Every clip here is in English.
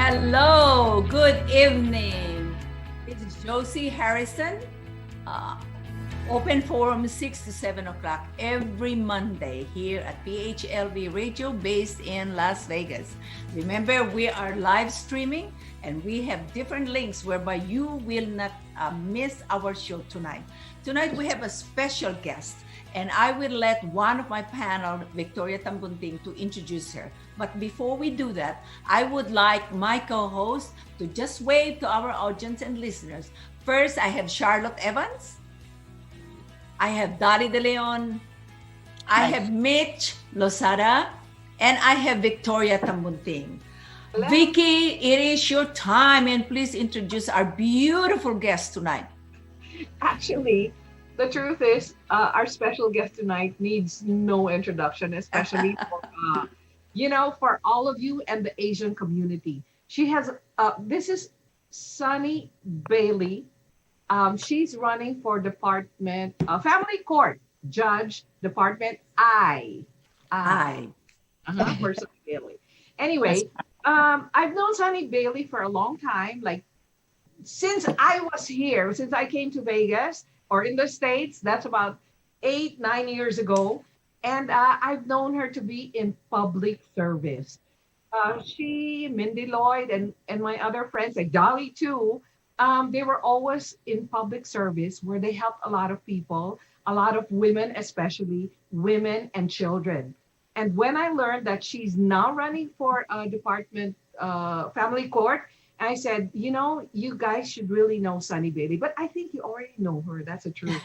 Hello, good evening. This is Josie Harrison. Uh, Open forum 6 to 7 o'clock every Monday here at PHLV Radio based in Las Vegas. Remember, we are live streaming and we have different links whereby you will not miss our show tonight. Tonight we have a special guest and I will let one of my panel, Victoria Tambunting, to introduce her. But before we do that, I would like my co-host to just wave to our audience and listeners. First, I have Charlotte Evans. I have Dali De Leon, I have Mitch Losada, and I have Victoria Tambunting. Hello. Vicky, it is your time, and please introduce our beautiful guest tonight. Actually, the truth is, our special guest tonight needs no introduction, especially for, for all of you and the Asian community. She has, this is Sunny Bailey. She's running for Department Family Court Judge, Department I. For Sunny Bailey. Anyway, I've known Sunny Bailey for a long time. Like since I was here, since I came to Vegas or in the States, that's about 8-9 years ago. And I've known her to be in public service. She, Mindy Lloyd, and my other friends, like Dolly too, they were always in public service where they helped a lot of people, a lot of women, especially women and children. And when I learned that she's now running for a department, family court, I said, you guys should really know Sunny Bailey. But I think you already know her. That's the truth.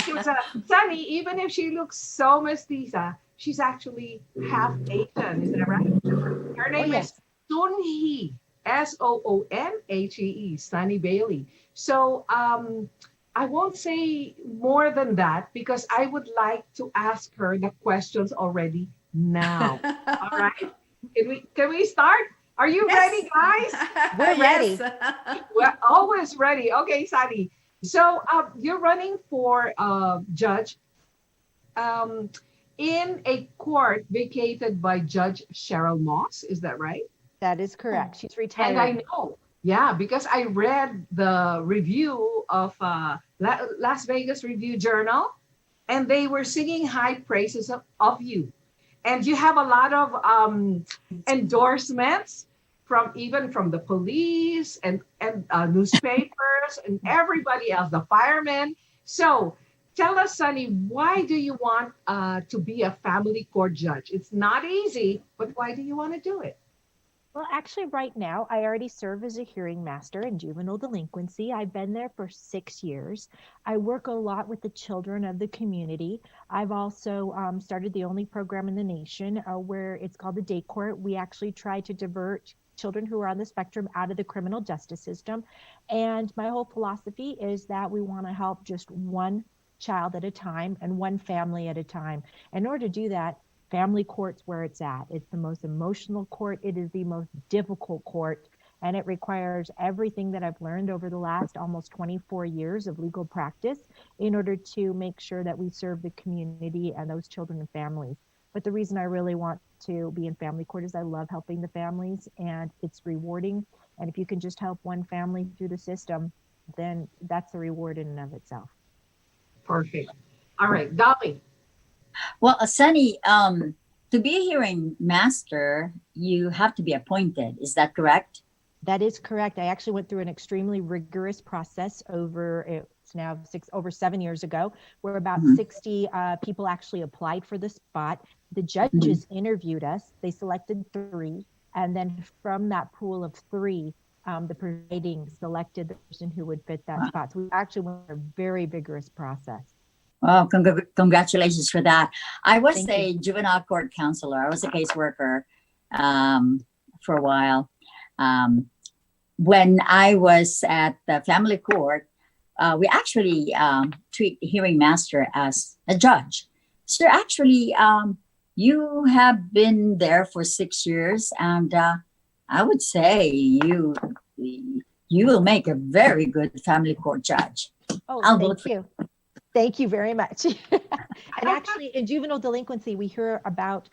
She was Sunny, even if she looks so mestiza, she's actually half Asian. Is that right? Her name is Soon Hee. Soonhee, Sunny Bailey. So I won't say more than that because I would like to ask her the questions already now. All right. Can we start? Are you ready, guys? We're ready. We're always ready. Okay, Sunny. So you're running for judge in a court vacated by Judge Cheryl Moss. Is that right? That is correct. She's retired. And I know, because I read the review of Las Vegas Review Journal, and they were singing high praises of you. And you have a lot of endorsements from the police and newspapers and everybody else, the firemen. So tell us, Sunny, why do you want to be a family court judge? It's not easy, but why do you want to do it? Well, actually, right now, I already serve as a hearing master in juvenile delinquency. I've been there for 6 years. I work a lot with the children of the community. I've also started the only program in the nation where it's called the Day Court. We actually try to divert children who are on the spectrum out of the criminal justice system. And my whole philosophy is that we want to help just one child at a time and one family at a time. In order to do that, family court's where it's at. It's the most emotional court. It is the most difficult court, and it requires everything that I've learned over the last almost 24 years of legal practice in order to make sure that we serve the community and those children and families. But the reason I really want to be in family court is I love helping the families, and it's rewarding. And if you can just help one family through the system, then that's a reward in and of itself. Perfect. All right, Dolly. Well, Sunny, to be a hearing master, you have to be appointed. Is that correct? That is correct. I actually went through an extremely rigorous process it's now over 7 years ago, where about 60 people actually applied for the spot. The judges interviewed us. They selected 3. And then from that pool of 3, the presiding selected the person who would fit that spot. So we actually went through a very vigorous process. Well, congratulations for that. I was a juvenile court counselor. I was a caseworker for a while. When I was at the family court, we actually treat the hearing master as a judge. So actually, you have been there for 6 years, and I would say you will make a very good family court judge. Oh, thank you. Thank you very much. And actually, in juvenile delinquency, we hear about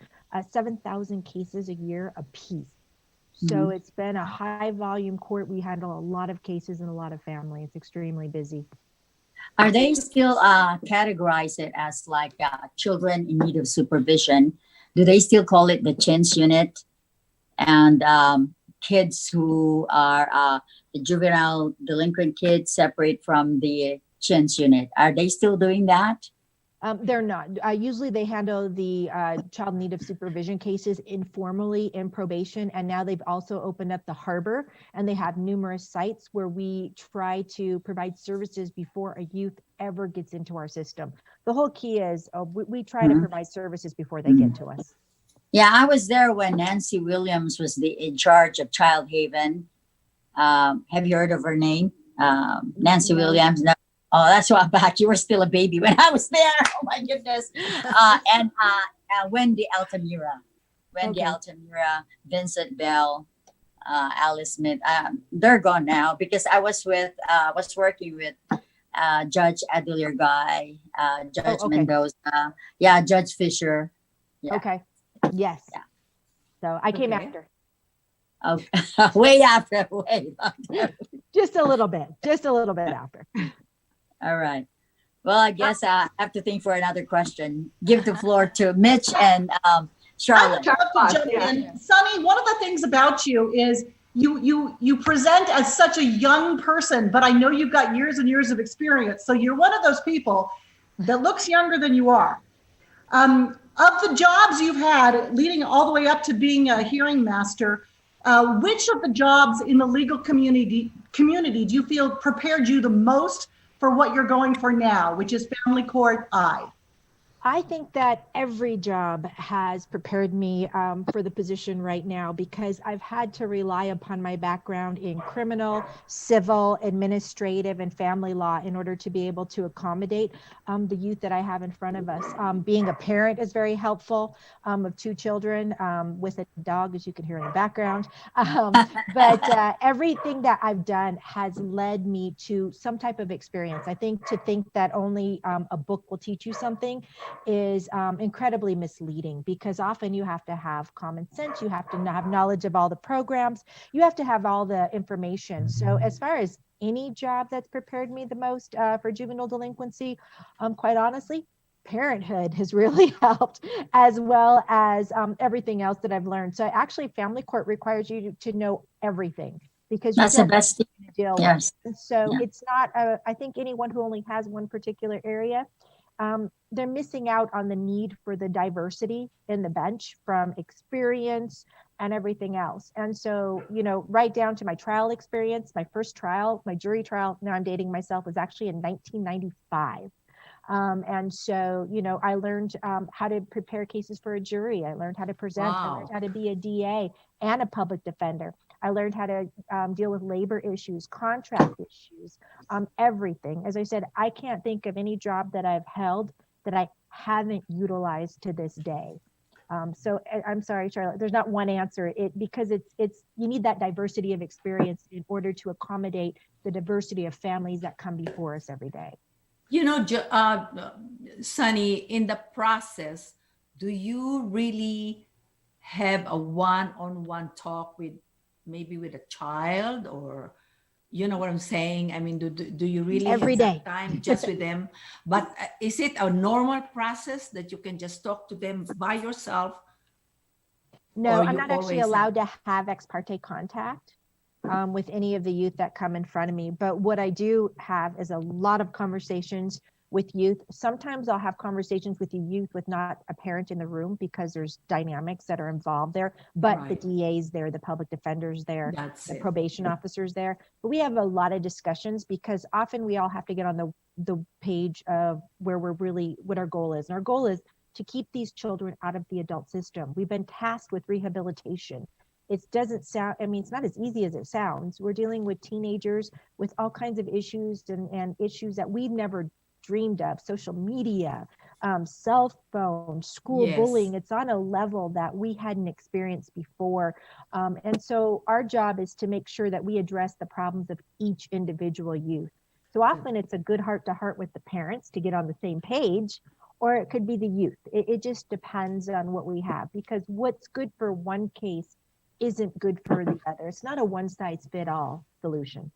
7,000 cases a year apiece. So it's been a high volume court. We handle a lot of cases and a lot of family. It's extremely busy. Are they still categorize it as like children in need of supervision? Do they still call it the CHINS unit? And kids who are the juvenile delinquent kids separate from the CHINS unit, are they still doing that? They're not. Usually they handle the child in need of supervision cases informally in probation. And now they've also opened up the harbor, and they have numerous sites where we try to provide services before a youth ever gets into our system. The whole key is we try to provide services before they get to us. Yeah, I was there when Nancy Williams was in charge of Child Haven. Have you heard of her name? Nancy Williams. No. Oh, that's why back. You were still a baby when I was there. Oh my goodness. And Wendy Altamira, Vincent Bell, Alice Smith. They're gone now because I was working with Judge Adelir Guy, Judge Mendoza, Judge Fisher. Yeah. Okay. Yes. Yeah. So I came after. Okay. way after. Just a little bit after. All right. Well, I guess I have to think for another question. Give the floor to Mitch and Charlotte. I would love to jump in. Sunny, one of the things about you is you present as such a young person, but I know you've got years and years of experience. So you're one of those people that looks younger than you are. Of the jobs you've had leading all the way up to being a hearing master, which of the jobs in the legal community do you feel prepared you the most for what you're going for now, which is family court I? I think that every job has prepared me for the position right now, because I've had to rely upon my background in criminal, civil, administrative, and family law in order to be able to accommodate the youth that I have in front of us. Being a parent is very helpful, of two children with a dog, as you can hear in the background. But everything that I've done has led me to some type of experience. I think to think that only a book will teach you something is incredibly misleading, because often you have to have common sense, you have to have knowledge of all the programs, you have to have all the information. So as far as any job that's prepared me the most for juvenile delinquency, quite honestly, parenthood has really helped, as well as everything else that I've learned. So actually family court requires you to know everything, because that's the best thing to deal with. And so it's not I think anyone who only has one particular area, they're missing out on the need for the diversity in the bench from experience and everything else. And so, right down to my trial experience, my first trial, my jury trial, now I'm dating myself, was actually in 1995. And so, I learned how to prepare cases for a jury. I learned how to present. I learned how to be a DA and a public defender. I learned how to deal with labor issues, contract issues, everything. As I said, I can't think of any job that I've held that I haven't utilized to this day. So I'm sorry, Charlotte, there's not one answer. Because it's you need that diversity of experience in order to accommodate the diversity of families that come before us every day. Sunny, in the process, do you really have a one-on-one talk with a child, or you know what I'm saying? I mean, do you really every have day time just with them? But is it a normal process that you can just talk to them by yourself? No, I'm not actually allowed to have ex parte contact with any of the youth that come in front of me. But what I do have is a lot of conversations with youth. Sometimes I'll have conversations with the youth with not a parent in the room, because there's dynamics that are involved there, but the DA's there, the public defenders there, the probation officers there. But we have a lot of discussions, because often we all have to get on the page of what our goal is. And our goal is to keep these children out of the adult system. We've been tasked with rehabilitation. It doesn't sound, it's not as easy as it sounds. We're dealing with teenagers with all kinds of issues and issues that we've never dreamed of. Social media, cell phone, school bullying. It's on a level that we hadn't experienced before. And so our job is to make sure that we address the problems of each individual youth. So often it's a good heart to heart with the parents to get on the same page, or it could be the youth. It just depends on what we have, because what's good for one case isn't good for the other. It's not a one size fit all solution.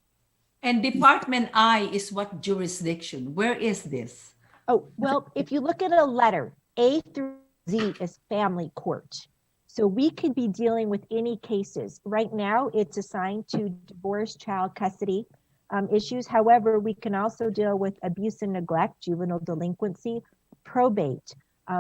And Department I is what jurisdiction? Where is this? Oh, well, if you look at a letter, A through Z is family court. So we could be dealing with any cases. Right now, it's assigned to divorce, child custody issues. However, we can also deal with abuse and neglect, juvenile delinquency, probate.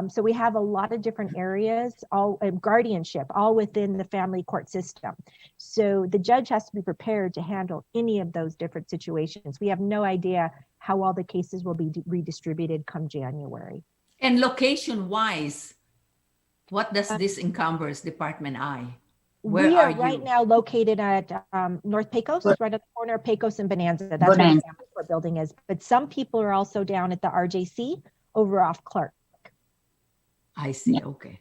So we have a lot of different areas, all guardianship, all within the family court system. So the judge has to be prepared to handle any of those different situations. We have no idea how all the cases will be redistributed come January. And location-wise, what does this encompass, Department I? Where we are are you? right now located at North Pecos, right at the corner of Pecos and Bonanza. That's where the Bonanza. family court building is. But some people are also down at the RJC over off Clark. I see. Okay.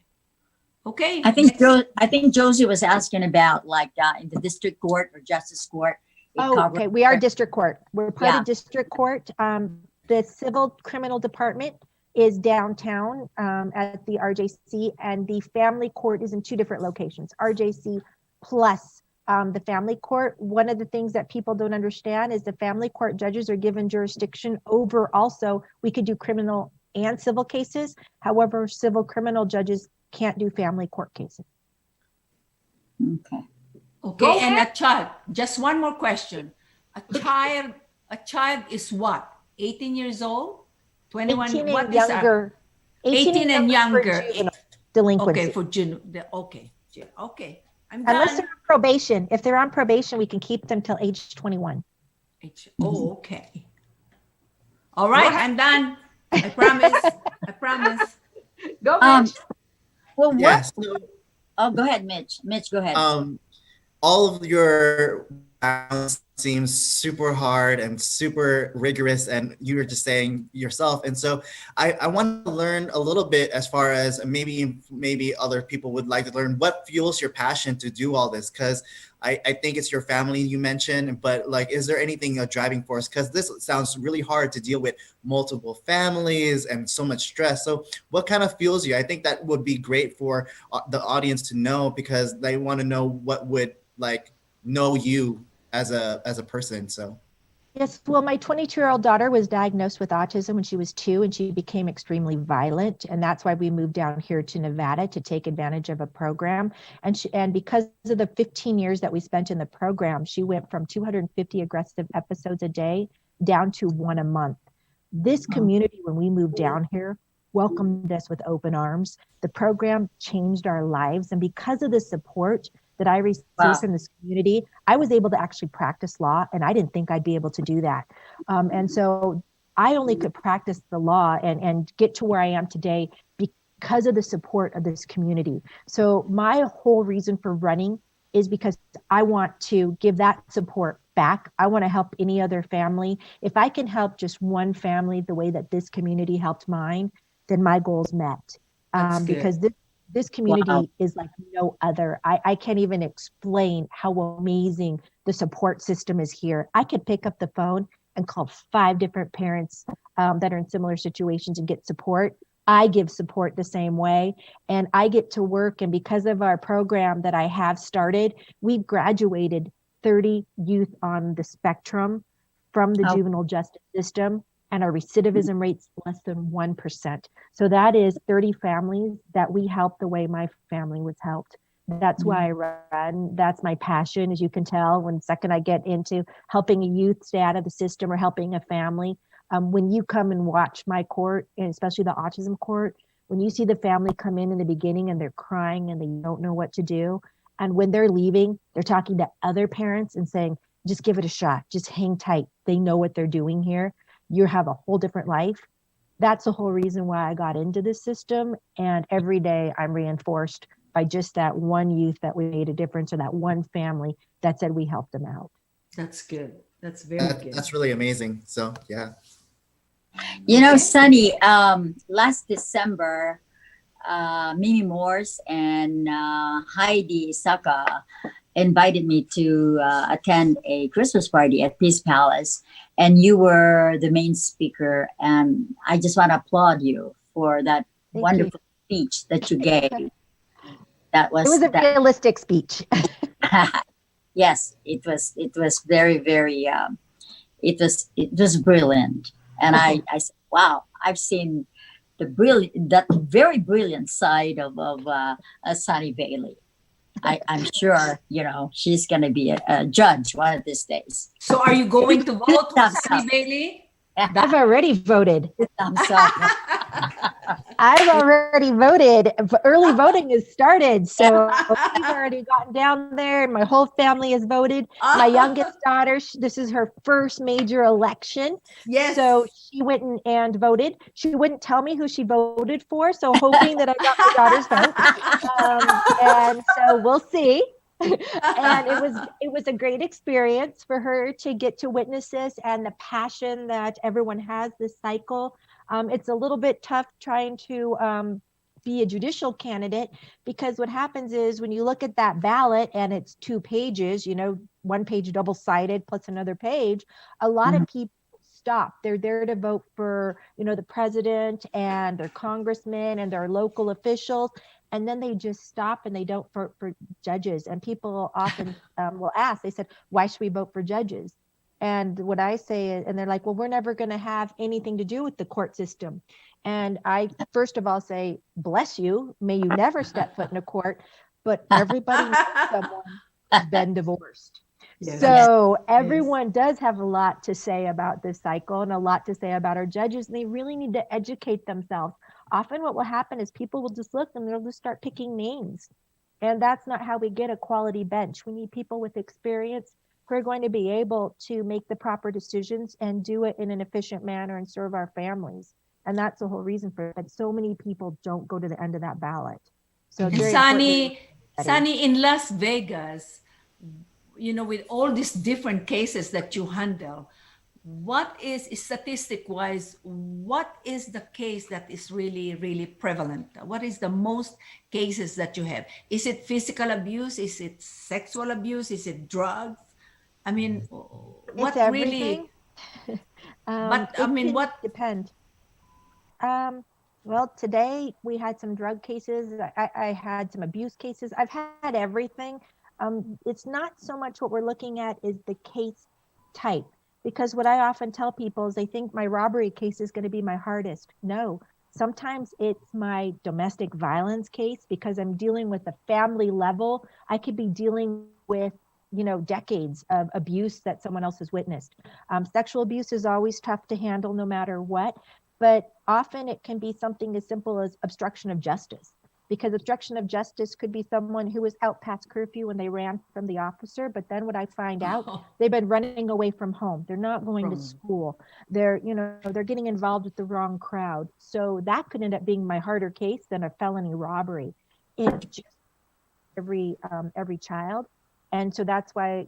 Okay. I think next. I think Josie was asking about like in the district court or justice court. it Oh, covers- okay. We are district court. We're part Yeah. of district court. The civil criminal department is downtown at the RJC, and the family court is in two different locations, RJC plus the family court. One of the things that people don't understand is the family court judges are given jurisdiction over also, we could do criminal and civil cases. However, civil criminal judges can't do family court cases. Okay. Okay. Go And ahead. a child, just one more question. A child is what? 18 years old? 21? 18 What and is our- younger. 18 and for younger. juvenile delinquency. Okay, for June. Okay. Okay. I'm Unless done. they're on probation. If they're on probation, we can keep them till age 21. Oh, okay. All right, I'm done. I promise. I promise. Go, Um, Mitch. Well, what? Yes. Oh, go ahead, Mitch. Mitch, go ahead. All of your background seems super hard and super rigorous, and you were just saying yourself. And so I want to learn a little bit as far as maybe other people would like to learn what fuels your passion to do all this, because I think it's your family you mentioned, but like, is there anything a driving force? Because this sounds really hard to deal with multiple families and so much stress. So what kind of fuels you? I think that would be great for the audience to know, because they want to know what would like know you as a person. So Yes, well, my 22-year-old daughter was diagnosed with autism when she was 2, and she became extremely violent. And that's why we moved down here to Nevada to take advantage of a program. And because of the 15 years that we spent in the program, she went from 250 aggressive episodes a day down to 1 a month. This community, when we moved down here, welcomed us with open arms. The program changed our lives. And because of the support that I received Wow. from this community, I was able to actually practice law, and I didn't think I'd be able to do that. And so I only could practice the law and get to where I am today because of the support of this community. So my whole reason for running is because I want to give that support back. I want to help any other family. If I can help just one family the way that this community helped mine, then my goal's met. That's good. Because this community Wow. is like no other. I can't even explain how amazing the support system is here. I could pick up the phone and call 5 different parents that are in similar situations and get support. I give support the same way, and I get to work. And because of our program that I have started, we've graduated 30 youth on the spectrum from the Oh. juvenile justice system, and our recidivism rate's less than 1%. So that is 30 families that we helped the way my family was helped. That's why I run. That's my passion, as you can tell. When second I get into helping a youth stay out of the system or helping a family, when you come and watch my court, and especially the autism court, when you see the family come in the beginning and they're crying and they don't know what to do, and when they're leaving, they're talking to other parents and saying, just give it a shot, just hang tight. They know what they're doing here. You have a whole different life. That's the whole reason why I got into this system. And every day I'm reinforced by just that one youth that we made a difference, or that one family that said we helped them out. That's good. That's very good. that's really amazing. So yeah. You know, Sunny, last December, Mimi Morse and Heidi Saka invited me to attend a Christmas party at Peace Palace, and you were the main speaker. And I just want to applaud you for that Thank wonderful speech that you gave. That It was a that. realistic speech. Yes, it was. It was very, very. It was brilliant, and I said, wow, I've seen that very brilliant side of Sunny Bailey. I'm sure she's gonna be a judge one of these days. So are you going to vote, Thumbs Sunny up. Bailey? I've already voted. Thumbs up. I've already voted. Early voting has started. So we've already gotten down there. My whole family has voted. My youngest daughter, this is her first major election. Yes. So she went and voted. She wouldn't tell me who she voted for. So hoping that I got my daughter's vote. And so we'll see. And it was a great experience for her to get to witness this and the passion that everyone has this cycle. It's a little bit tough trying to be a judicial candidate, because what happens is when you look at that ballot and it's 2 pages, one page double-sided plus another page, a lot of people stop. They're there to vote for, the president and their congressmen and their local officials. And then they just stop and they don't vote for judges. And people often will ask, they said, why should we vote for judges? And what I say, and they're like, well, we're never going to have anything to do with the court system. And I, first of all, say, bless you. May you never step foot in a court. But everybody knows someone who's been divorced. Yes. So everyone does have a lot to say about this cycle and a lot to say about our judges. And they really need to educate themselves. Often what will happen is people will just look and they'll just start picking names. And that's not how we get a quality bench. We need people with experience who are going to be able to make the proper decisions and do it in an efficient manner and serve our families. And that's the whole reason for it. But so many people don't go to the end of that ballot. So it's very important. Sunny, in Las Vegas, with all these different cases that you handle, what is statistic-wise, what is the case that is really, really prevalent? What is the most cases that you have? Is it physical abuse? Is it sexual abuse? Is it drugs? I mean, what It's really? But I mean, what depend? Well, today we had some drug cases. I had some abuse cases. I've had everything. It's not so much what we're looking at is the case type. Because what I often tell people is they think my robbery case is going to be my hardest. No, sometimes it's my domestic violence case because I'm dealing with a family level. I could be dealing with, decades of abuse that someone else has witnessed. Sexual abuse is always tough to handle no matter what, but often it can be something as simple as obstruction of justice. Because obstruction of justice could be someone who was out past curfew when they ran from the officer. But then what I find out, they've been running away from home. They're not going to school. They're getting involved with the wrong crowd. So that could end up being my harder case than a felony robbery. It just every child. And so that's why,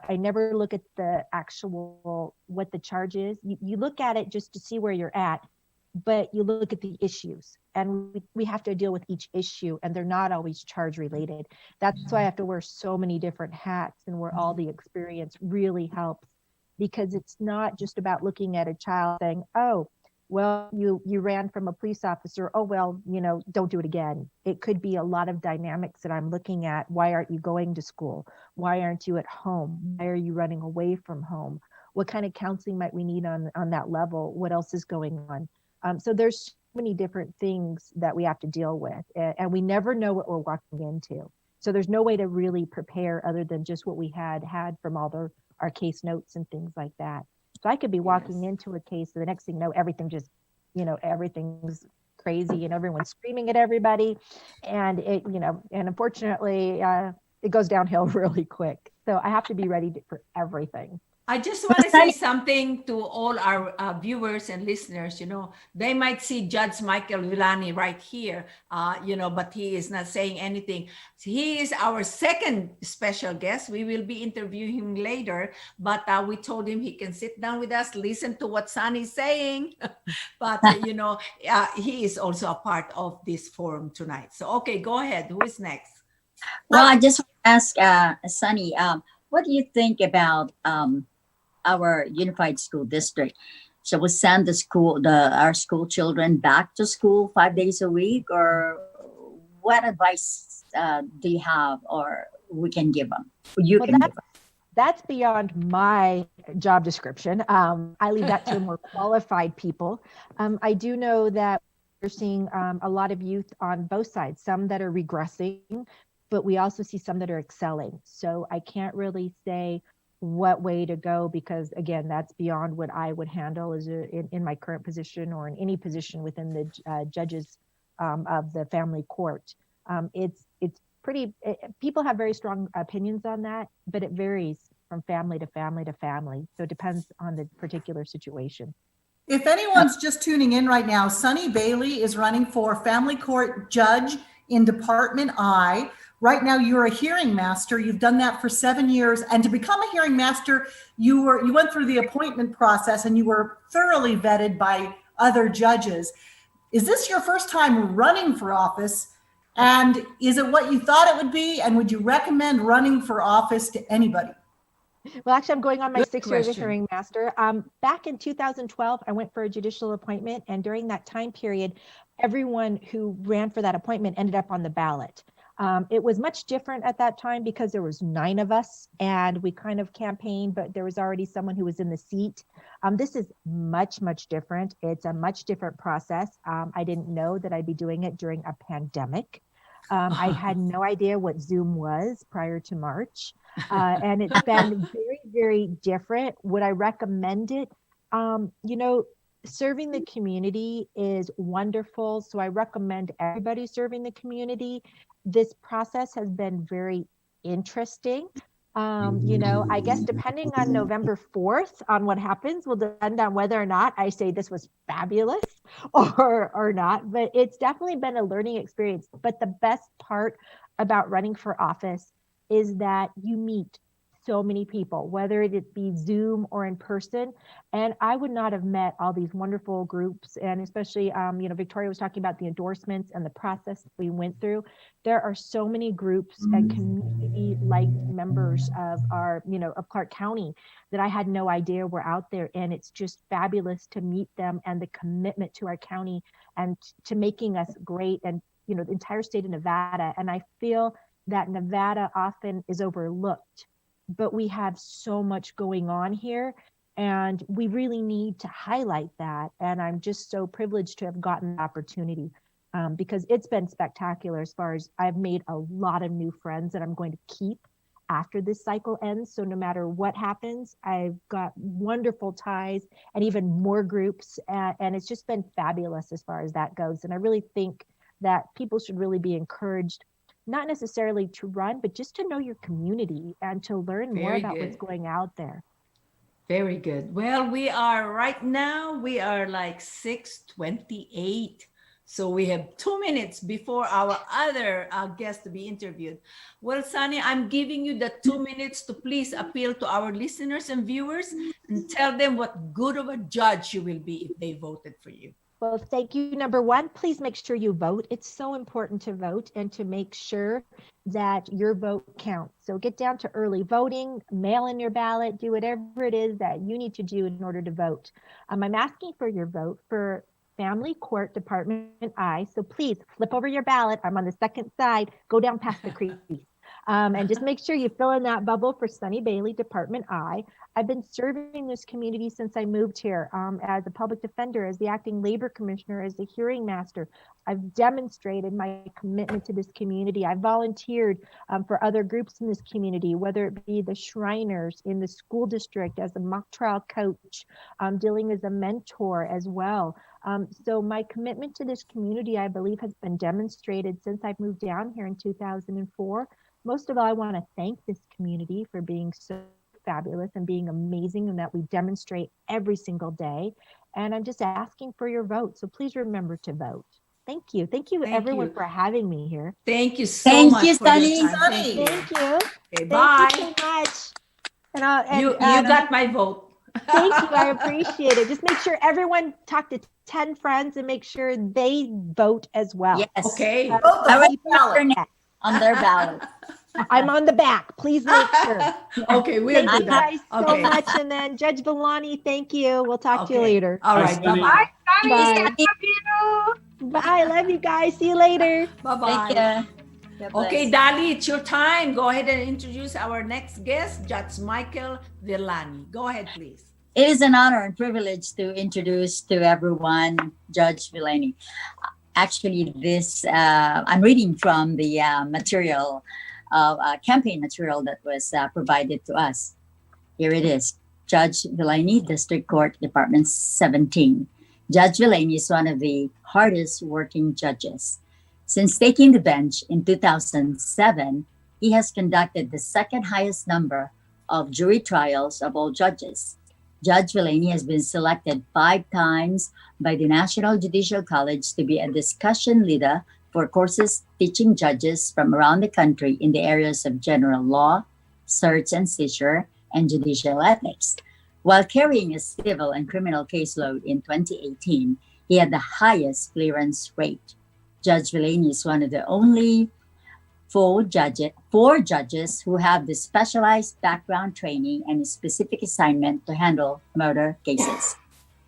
I never look at the actual, what the charge is. You look at it just to see where you're at. But you look at the issues, and we have to deal with each issue, and they're not always charge related. That's why I have to wear so many different hats, and where all the experience really helps, because it's not just about looking at a child saying, oh, well, you ran from a police officer. Oh, well, don't do it again. It could be a lot of dynamics that I'm looking at. Why aren't you going to school? Why aren't you at home? Why are you running away from home? What kind of counseling might we need on that level? What else is going on? So there's so many different things that we have to deal with, and we never know what we're walking into. So there's no way to really prepare other than just what we had from all our case notes and things like that. So I could be walking into a case, and the next thing you know, everything just, everything's crazy and everyone's screaming at everybody, and and unfortunately, it goes downhill really quick. So I have to be ready for everything. I just want to say something to all our viewers and listeners. They might see Judge Michael Villani right here, but he is not saying anything. He is our second special guest. We will be interviewing him later, but we told him he can sit down with us, listen to what Sunny is saying. But, he is also a part of this forum tonight. So, okay, go ahead. Who is next? Well, I just want to ask Sunny, what do you think about our unified school district? Shall we send our school children back to school 5 days a week, or what advice do you have, or we can give them? You Well, can give them. That's beyond my job description. I leave that to more qualified people. I do know that we're seeing a lot of youth on both sides, some that are regressing, but we also see some that are excelling. So I can't really say what way to go, because again, that's beyond what I would handle as in my current position or in any position within the judges of the family court. It's pretty, people have very strong opinions on that, but it varies from family to family to family. So it depends on the particular situation. If anyone's just tuning in right now, Sunny Bailey is running for family court judge in Department I. Right now, you're a hearing master. You've done that for 7 years. And to become a hearing master, you went through the appointment process and you were thoroughly vetted by other judges. Is this your first time running for office? And is it what you thought it would be? And would you recommend running for office to anybody? Well, actually, I'm going on my Good 6 years as a question. hearing master. Back in 2012, I went for a judicial appointment. And during that time period, everyone who ran for that appointment ended up on the ballot. It was much different at that time because there was 9 of us and we kind of campaigned, but there was already someone who was in the seat. This is much, much different. It's a much different process. I didn't know that I'd be doing it during a pandemic. I had no idea what Zoom was prior to March. And it's been very, very different. Would I recommend it? Serving the community is wonderful. So I recommend everybody serving the community. This process has been very interesting. I guess depending on November 4th on what happens will depend on whether or not I say this was fabulous or not, but it's definitely been a learning experience. But the best part about running for office is that you meet so many people, whether it be Zoom or in person. And I would not have met all these wonderful groups. And especially, Victoria was talking about the endorsements and the process we went through. There are so many groups and community-like members of our, of Clark County that I had no idea were out there. And it's just fabulous to meet them and the commitment to our county and to making us great and, the entire state of Nevada. And I feel that Nevada often is overlooked, but we have so much going on here and we really need to highlight that. And I'm just so privileged to have gotten the opportunity because it's been spectacular as far as I've made a lot of new friends that I'm going to keep after this cycle ends. So no matter what happens, I've got wonderful ties and even more groups. And it's just been fabulous as far as that goes. And I really think that people should really be encouraged, not necessarily to run, but just to know your community and to learn more Very about good. what's going out there. Very good. Well, we are like 6:28. So we have 2 minutes before our other guest to be interviewed. Well, Sunny, I'm giving you the 2 minutes to please appeal to our listeners and viewers and tell them what good of a judge you will be if they voted for you. Well, thank you. Number one, please make sure you vote. It's so important to vote and to make sure that your vote counts. So get down to early voting, mail in your ballot, do whatever it is that you need to do in order to vote. I'm asking for your vote for Family Court Department I. So please flip over your ballot. I'm on the second side. Go down past the crease. And just make sure you fill in that bubble for Sunny Bailey, Department I. I've been serving this community since I moved here as a public defender, as the acting labor commissioner, as the hearing master. I've demonstrated my commitment to this community. I volunteered for other groups in this community, whether it be the Shriners in the school district as a mock trial coach, dealing as a mentor as well. So my commitment to this community, I believe, has been demonstrated since I've moved down here in 2004. Most of all, I want to thank this community for being so fabulous and being amazing and that we demonstrate every single day. And I'm just asking for your vote. So please remember to vote. Thank you. Thank you, everyone, for having me here. Thank you so Thank much you, for your Sunny. time. Thank you. Thank you. Okay, Thank bye. you so much. And You got my vote. Thank you. I appreciate it. Just make sure everyone talk to 10 friends and make sure they vote as well. Yes. Okay. Vote the I whole will ballot. your name on their ballot. I'm on the back. Please make sure. Okay, we'll Thank do you that. guys so Okay. much. And then Judge Villani, thank you. We'll talk to you Okay. later. All right. Sunny. Bye-bye. Sunny, Bye. I love you. Bye. Love you guys. See you later. Bye-bye. Thank you. God bless. Okay, Dali, it's your time. Go ahead and introduce our next guest, Judge Michael Villani. Go ahead, please. It is an honor and privilege to introduce to everyone Judge Villani. Actually, I'm reading from the material, campaign material that was provided to us. Here it is. Judge Villani, District Court, Department 17. Judge Villani is one of the hardest working judges. Since taking the bench in 2007, he has conducted the second highest number of jury trials of all judges. Judge Villani has been selected 5 times by the National Judicial College to be a discussion leader for courses teaching judges from around the country in the areas of general law, search and seizure, and judicial ethics. While carrying a civil and criminal caseload in 2018, he had the highest clearance rate. Judge Villani is one of the only 4 judges who have the specialized background training and a specific assignment to handle murder cases.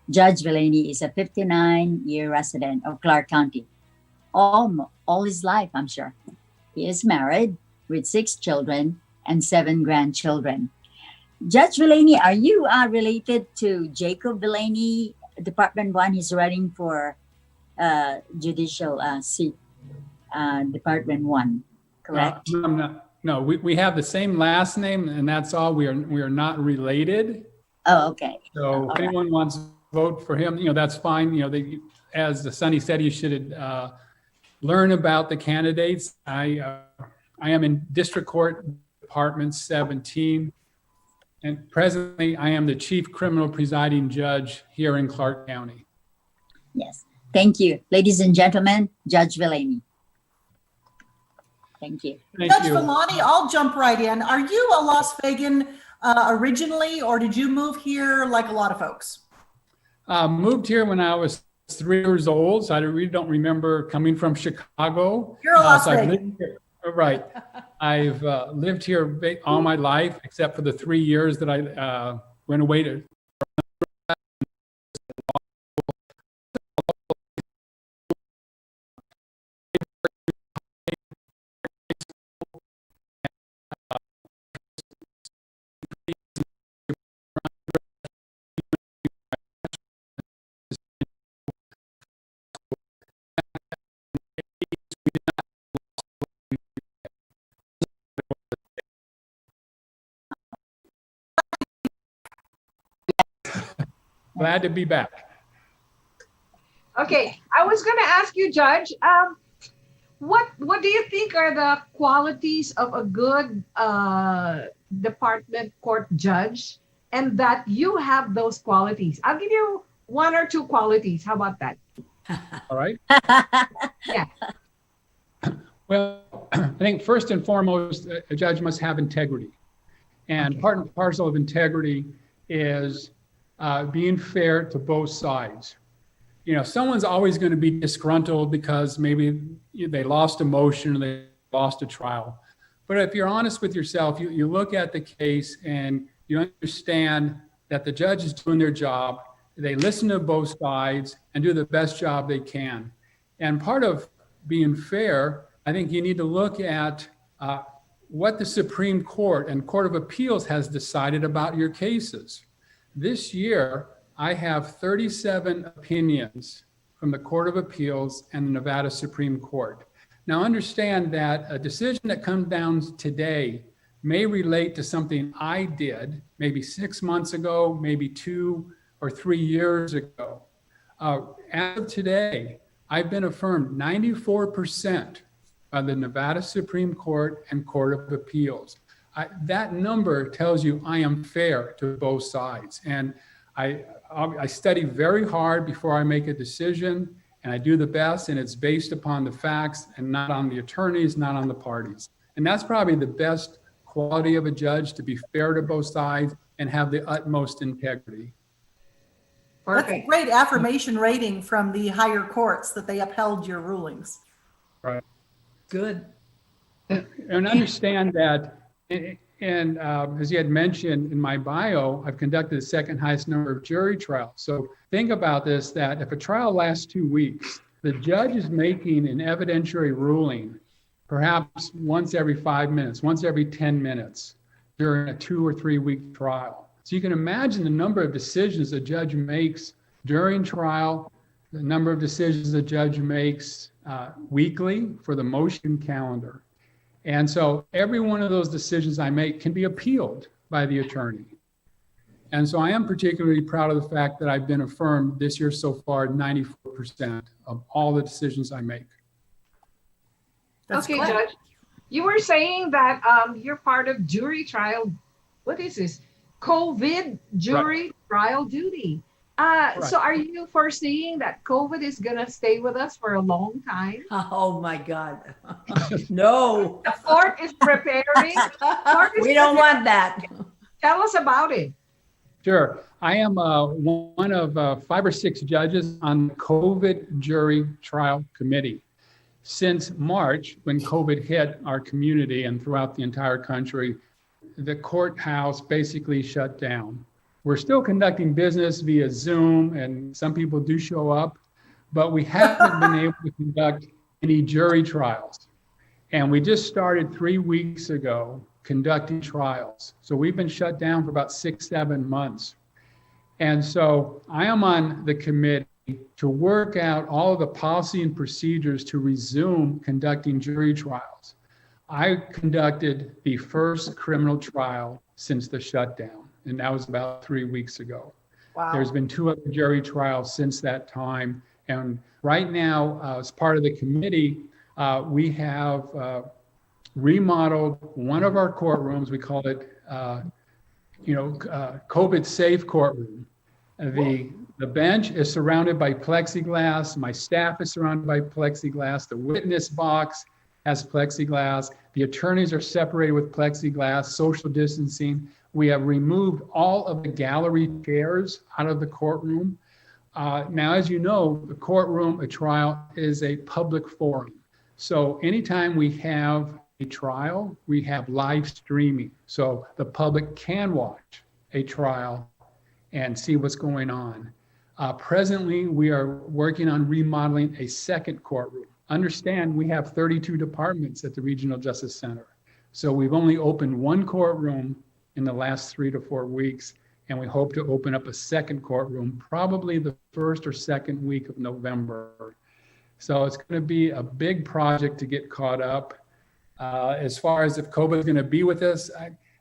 Judge Villani is a 59-year resident of Clark County. All his life, I'm sure. He is married with 6 children and 7 grandchildren. Judge Villani, are you related to Jacob Villani, Department 1? He's running for judicial seat, Department 1, correct? No, I'm not. No, we have the same last name, and that's all. We are not related. Oh, okay. So if anyone wants to vote for him, that's fine. As Sonny said, you should learn about the candidates. I am in District Court, Department 17, and presently I am the Chief Criminal Presiding Judge here in Clark County. Yes. Thank you. Ladies and gentlemen, Judge Villani. Thank you. Thank Judge you. Villani, I'll jump right in. Are you a Las Vegan originally, or did you move here like a lot of folks? Moved here when I was 3 years old, so I really don't remember coming from Chicago. You're a Las So I've Vegan. lived here, right. I've lived here all my life, except for the 3 years that I went away to. Glad to be back. Okay, I was going to ask you, Judge, what do you think are the qualities of a good department court judge, and that you have those qualities? I'll give you 1 or 2 qualities. How about that? All right. Yeah. Well, I think first and foremost, a judge must have integrity. And part and parcel of integrity is being fair to both sides. Someone's always going to be disgruntled because maybe they lost a motion or they lost a trial. But if you're honest with yourself, you look at the case and you understand that the judge is doing their job. They listen to both sides and do the best job they can. And part of being fair, I think you need to look at what the Supreme Court and Court of Appeals has decided about your cases. This year, I have 37 opinions from the Court of Appeals and the Nevada Supreme Court. Now understand that a decision that comes down today may relate to something I did maybe 6 months ago, maybe 2 or 3 years ago. As of today, I've been affirmed 94% by the Nevada Supreme Court and Court of Appeals. That number tells you I am fair to both sides. And I study very hard before I make a decision, and I do the best, and it's based upon the facts and not on the attorneys, not on the parties. And that's probably the best quality of a judge, to be fair to both sides and have the utmost integrity. That's a Perfect. great affirmation rating from the higher courts that they upheld your rulings. Right. Good. And understand that, and as you had mentioned in my bio, I've conducted the second highest number of jury trials. So think about this, that if a trial lasts 2 weeks, the judge is making an evidentiary ruling perhaps once every 5 minutes, once every 10 minutes during a 2 or 3 week trial. So you can imagine the number of decisions a judge makes during trial, the number of decisions the judge makes weekly for the motion calendar. And so every one of those decisions I make can be appealed by the attorney. And so I am particularly proud of the fact that I've been affirmed this year so far 94% of all the decisions I make. That's Okay, good. Judge, you were saying that you're part of jury trial. What is this? COVID jury trial duty. So are you foreseeing that COVID is gonna stay with us for a long time? Oh my God. No. The court is preparing. We don't want that. Tell us about it. Sure. I am one of 5 or 6 judges on the COVID jury trial committee. Since March, when COVID hit our community and throughout the entire country, the courthouse basically shut down. We're still conducting business via Zoom, and some people do show up, but we haven't been able to conduct any jury trials. And we just started 3 weeks ago conducting trials. So we've been shut down for about 6-7 months. And so I am on the committee to work out all of the policy and procedures to resume conducting jury trials. I conducted the first criminal trial since the shutdown, and that was about 3 weeks ago. Wow. There's been 2 other jury trials since that time. And right now, as part of the committee, we have remodeled one of our courtrooms. We call it, COVID safe courtroom. The bench is surrounded by plexiglass. My staff is surrounded by plexiglass. The witness box has plexiglass. The attorneys are separated with plexiglass, social distancing. We have removed all of the gallery chairs out of the courtroom. Now, as you know, the courtroom, a trial is a public forum. So anytime we have a trial, we have live streaming. So the public can watch a trial and see what's going on. Presently, we are working on remodeling a second courtroom. Understand, we have 32 departments at the Regional Justice Center. So we've only opened one courtroom in the last 3 to 4 weeks, and we hope to open up a second courtroom probably the first or second week of November. So it's going to be a big project to get caught up. As far as if COVID is going to be with us,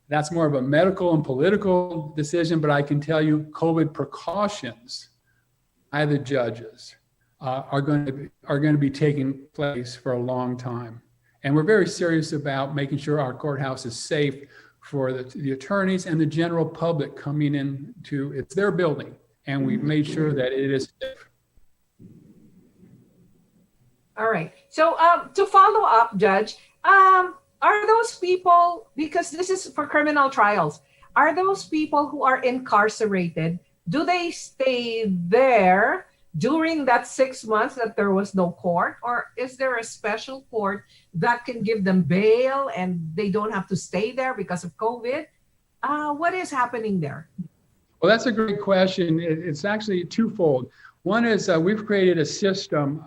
that's more of a medical and political decision, but I can tell you COVID precautions by the judges are going to be taking place for a long time. And we're very serious about making sure our courthouse is safe for the attorneys and the general public coming in to, it's their building, and we've made sure that it is safe. All right. So to follow up, Judge, are those people, because this is for criminal trials, are those people who are incarcerated, do they stay there during that 6 months that there was no court? Or is there a special court that can give them bail and they don't have to stay there because of COVID? What is happening there? Well, that's a great question. It's actually twofold. One is we've created a system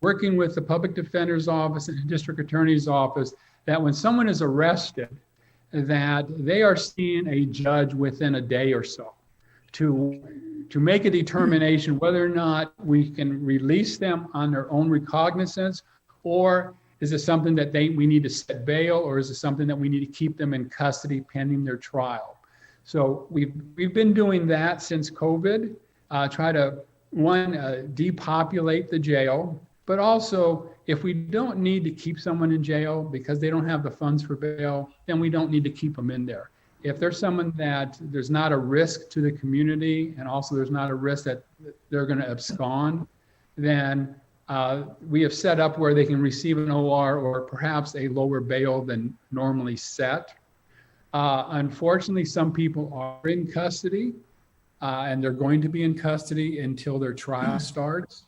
working with the Public Defender's Office and the District Attorney's Office that when someone is arrested, that they are seeing a judge within a day or so to make a determination whether or not we can release them on their own recognizance, or is it something that we need to set bail, or is it something that we need to keep them in custody pending their trial? So we've been doing that since COVID, try to depopulate the jail, but also if we don't need to keep someone in jail because they don't have the funds for bail, then we don't need to keep them in there. If there's someone that there's not a risk to the community, and also there's not a risk that they're going to abscond, then we have set up where they can receive an OR or perhaps a lower bail than normally set. Unfortunately, some people are in custody, and they're going to be in custody until their trial starts.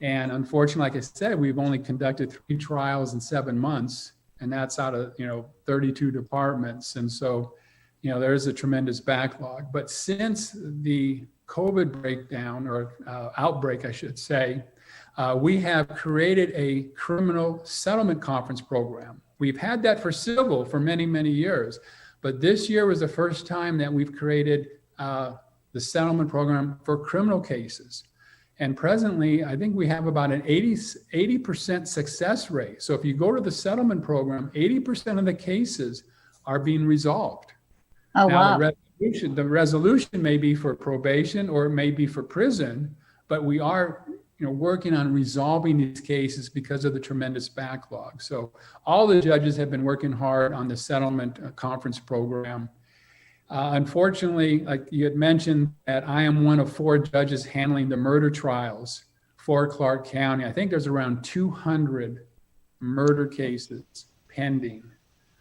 And unfortunately, like I said, we've only conducted 3 trials in 7 months, and that's out of 32 departments. And so, there is a tremendous backlog. But since the COVID breakdown, or outbreak, I should say, we have created a criminal settlement conference program. We've had that for civil for many, many years, but this year was the first time that we've created the settlement program for criminal cases. And presently, I think we have about an 80% success rate. So if you go to the settlement program, 80% of the cases are being resolved. Oh, Now, wow. the resolution may be for probation or it may be for prison, but we are working on resolving these cases because of the tremendous backlog. So all the judges have been working hard on the settlement conference program. Unfortunately, like you had mentioned, that I am one of 4 judges handling the murder trials for Clark County. I think there's around 200 murder cases pending.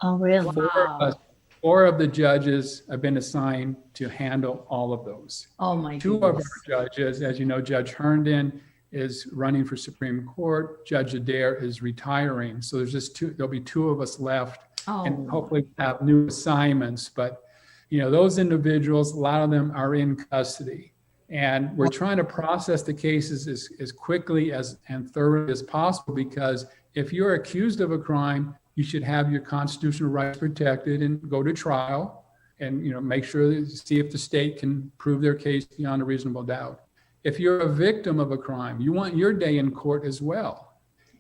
Oh, really? Wow. 4 of the judges have been assigned to handle all of those. Oh, my 2 of our goodness. judges, as you know, Judge Herndon is running for Supreme Court. Judge Adair is retiring. So there'll be 2 of us left, and Oh, hopefully have new assignments. But those individuals, a lot of them are in custody, and we're trying to process the cases as quickly and thoroughly as possible, because if you're accused of a crime, you should have your constitutional rights protected and go to trial and make sure see if the state can prove their case beyond a reasonable doubt. If you're a victim of a crime, you want your day in court as well.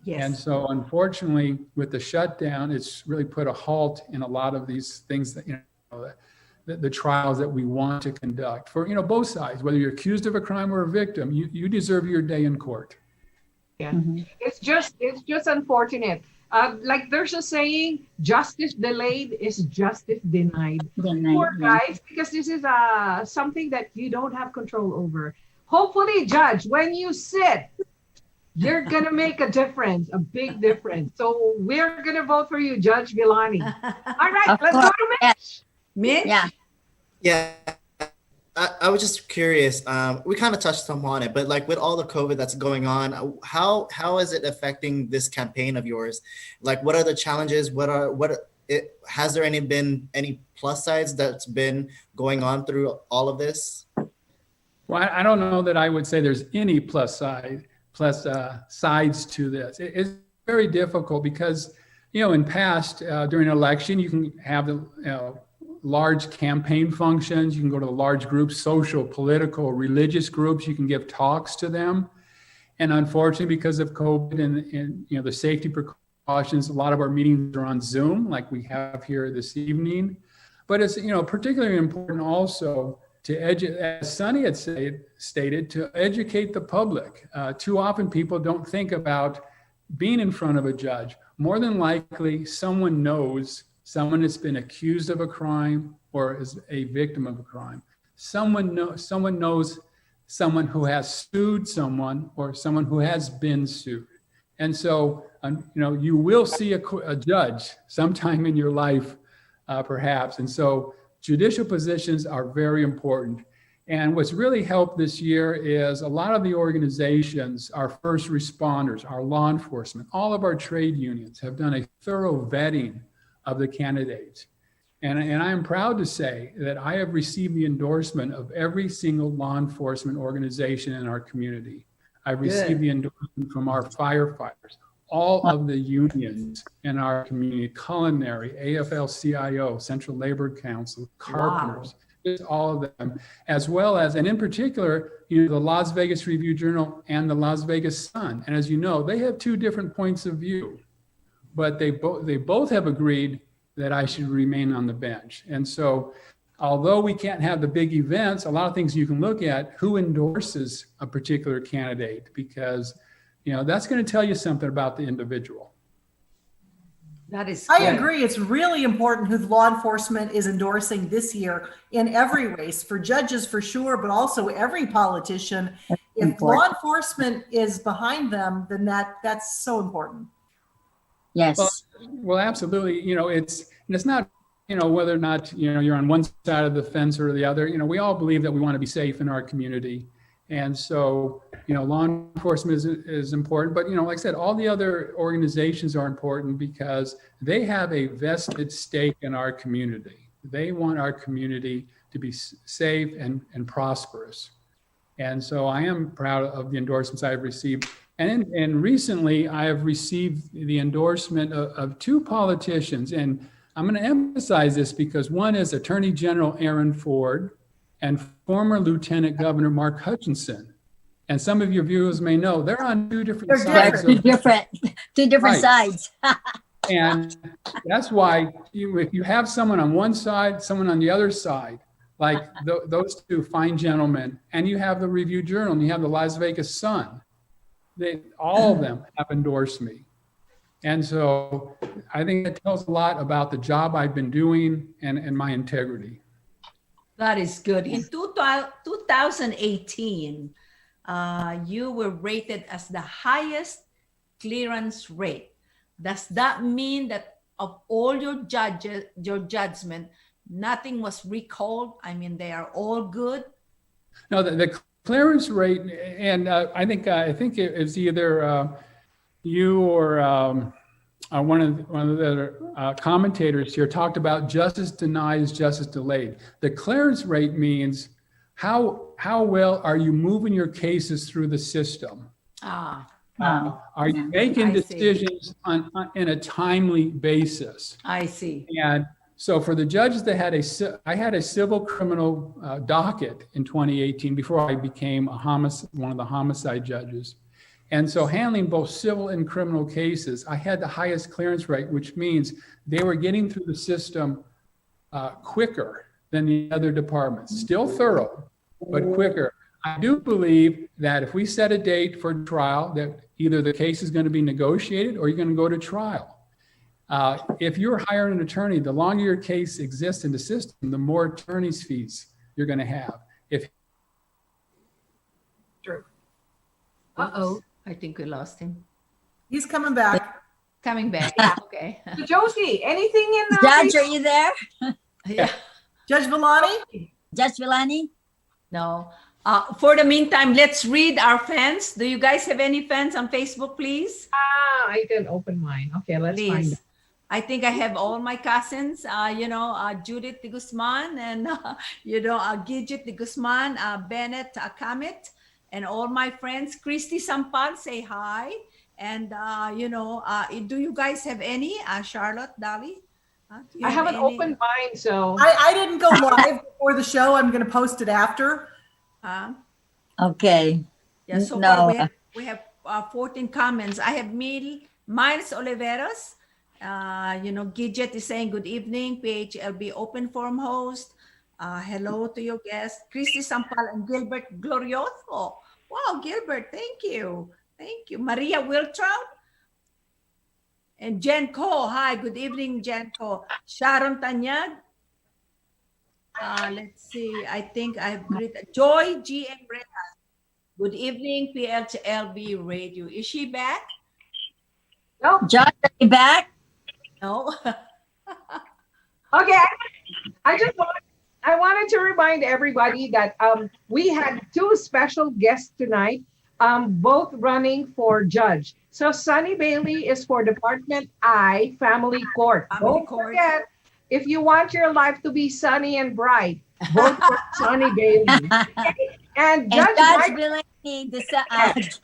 And yes. so unfortunately, with the shutdown, it's really put a halt in a lot of these things that the trials that we want to conduct for both sides. Whether you're accused of a crime or a victim, you deserve your day in court. Yeah. Mhm. It's just unfortunate. Like there's a saying, justice delayed is justice denied. Poor guys, because this is something that you don't have control over. Hopefully, Judge, when you sit, you're gonna make a difference, a big difference. So we're gonna vote for you, Judge Villani. All right, Of let's go course. to Mitch. Yes. Mitch? Yeah. Yeah, I was just curious. We kind of touched upon it, but like with all the COVID that's going on, how is it affecting this campaign of yours? Like, what are the challenges? Has there been any plus sides that's been going on through all of this? Well, I don't know that I would say there's any plus sides to this. It's very difficult because, in past, during an election, you can have the, large campaign functions. You can go to the large groups, social, political, religious groups. You can give talks to them. And unfortunately, because of COVID and the safety precautions, a lot of our meetings are on Zoom, like we have here this evening. But it's, particularly important also to as Sonny had stated, to educate the public. Too often people don't think about being in front of a judge. More than likely, someone knows someone has been accused of a crime or is a victim of a crime. Someone knows someone who has sued someone or someone who has been sued. And so, you will see a judge sometime in your life, perhaps. And so judicial positions are very important. And what's really helped this year is a lot of the organizations, our first responders, our law enforcement, all of our trade unions have done a thorough vetting of the candidates. And I am proud to say that I have received the endorsement of every single law enforcement organization in our community. I've received the endorsement from our firefighters, all of the unions in our community, culinary, AFL-CIO, Central Labor Council, carpenters, just all of them, as well as, and in particular, the Las Vegas Review-Journal and the Las Vegas Sun. And as you know, they have 2 different points of view, but they both have agreed that I should remain on the bench. And so, although we can't have the big events, a lot of things you can look at, who endorses a particular candidate, because that's going to tell you something about the individual. That is I good. agree. It's really important who law enforcement is endorsing this year in every race, for judges for sure, but also every politician. If law enforcement is behind them, then that's so important. Yes. Well, absolutely. It's not, whether or not, you're on one side of the fence or the other. We all believe that we want to be safe in our community. And so, law enforcement is important. But, like I said, all the other organizations are important because they have a vested stake in our community. They want our community to be safe and prosperous. And so I am proud of the endorsements I've received And recently, I have received the endorsement of two politicians, and I'm going to emphasize this because one is Attorney General Aaron Ford and former Lieutenant Governor Mark Hutchinson. And some of your viewers may know they're on two different They're sides. Two different Right. sides. And that's why if you have someone on one side, someone on the other side, like those two fine gentlemen, and you have the Review Journal and you have the Las Vegas Sun, all of them have endorsed me. And so I think it tells a lot about the job I've been doing and my integrity. That is good. In 2018, you were rated as the highest clearance rate. Does that mean that of all your judgment, nothing was recalled? I mean, they are all good? No, the clearance rate, and I think it was either you or one of the commentators here talked about justice denied is justice delayed. The clearance rate means how well are you moving your cases through the system? Are you making I see. decisions in a timely basis? I see. And so for the judges that I had a civil criminal docket in 2018 before I became one of the homicide judges. And so handling both civil and criminal cases, I had the highest clearance rate, which means they were getting through the system quicker than the other departments. Still thorough, but quicker. I do believe that if we set a date for trial, that either the case is going to be negotiated or you're going to go to trial. If you're hiring an attorney, the longer your case exists in the system, the more attorney's fees you're going to have. True. Uh-oh, I think we lost him. He's coming back. Coming back. Okay. So Josie, anything in the Judge, are you there? Yeah. Judge Villani? Judge Villani? No. For the meantime, let's read our fans. Do you guys have any fans on Facebook, please? I can open mine. Okay, let's find Please. it. I think I have all my cousins, Judith de Guzman and, Gidget de Guzman, Bennett Kamet, and all my friends. Christy Sampal, say hi. And, do you guys have any? Charlotte, Dali? Do you I haven't any? opened mine, so I didn't go live before the show. I'm going to post it after. Okay. Yeah, so No. far we have 14 comments. I have Miles Oliveros. Gidget is saying good evening, PHLB Open Forum host. Hello to your guest, Christy Sampal and Gilbert Glorioso. Wow, Gilbert, thank you. Thank you. Maria Wiltrout and Jen Ko. Hi, good evening, Jen Ko. Sharon Tanyag. Let's see. I think I've greeted Joy GM Bretas. Good evening, PHLB Radio. Is she back? no. Judge, are you back? No. Okay, I wanted to remind everybody that we had two special guests tonight, both running for judge. So Sunny Bailey is for Department I, Family Court. Family Don't Court. forget, if you want your life to be sunny and bright, vote for Sunny Bailey. And And Judge Judge Mike, Villani, Judge,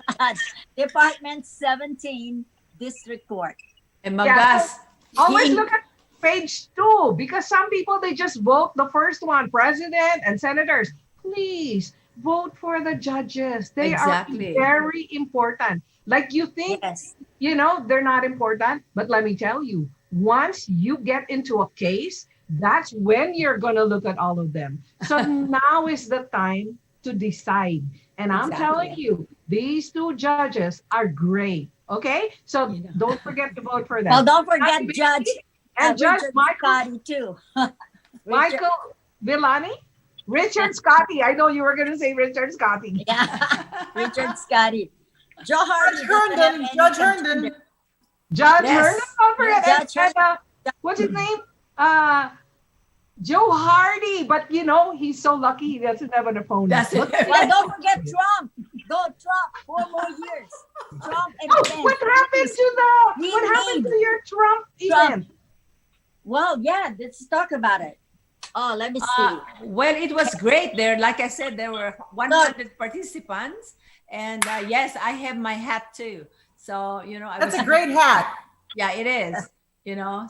Department 17, District Court. And Magas. always he- look at page 2 because some people, they just vote the first one, president and senators. Please vote for the judges. They Exactly. are very important. Like you think, Yes. they're not important, but let me tell you, once you get into a case, that's when you're going to look at all of them. So now is the time to decide. And I'm Exactly. telling you, these two judges are great. Okay? So You know. don't forget to vote for them. Well, don't forget Sunny Judge and Judge Richard Michael, Scotty too. Michael Villani, Richard Scotty. I know you were going to say Richard Scotty. Yeah, Richard Scotty. Joe Hardy. Judge doesn't have Herndon, any Judge contender. Herndon. Judge Yes. Herndon, don't forget. Judge And, what's his name? Joe Hardy. But he's so lucky he doesn't have an opponent. That's it. Well, don't forget Trump. Go Trump. 4 more years. Trump and Oh, Pence. what happened to We what happened need to your Trump Trump. event? Well, yeah, let's talk about it. Oh, let me see. Well, it was great there. Like I said, there were 100 participants. And yes, I have my hat too. So, I That's was, a great hat. yeah, it is,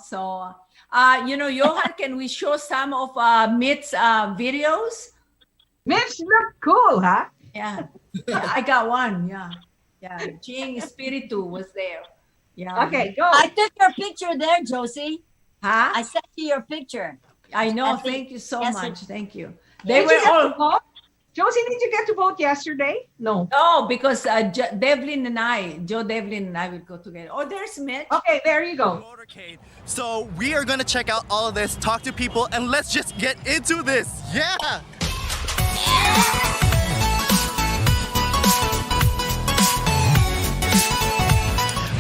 so, Johan, can we show some of Mit's videos? Mitch look cool, huh? Yeah. Yeah, I got one. Yeah. Yeah. Jing Spiritu was there. Yeah. Okay, go. I took your picture there, Josie. Huh? I sent you your picture. I know. I think- Thank you so yes, much. Thank you. Did They you were get all. to vote? Josie, did you get to vote yesterday? No. No, because Devlin and Joe Devlin and I will go together. Oh, there's Mitch. Okay, there you go. Motorcade. So we are gonna check out all of this, talk to people, and let's just get into this. Yeah.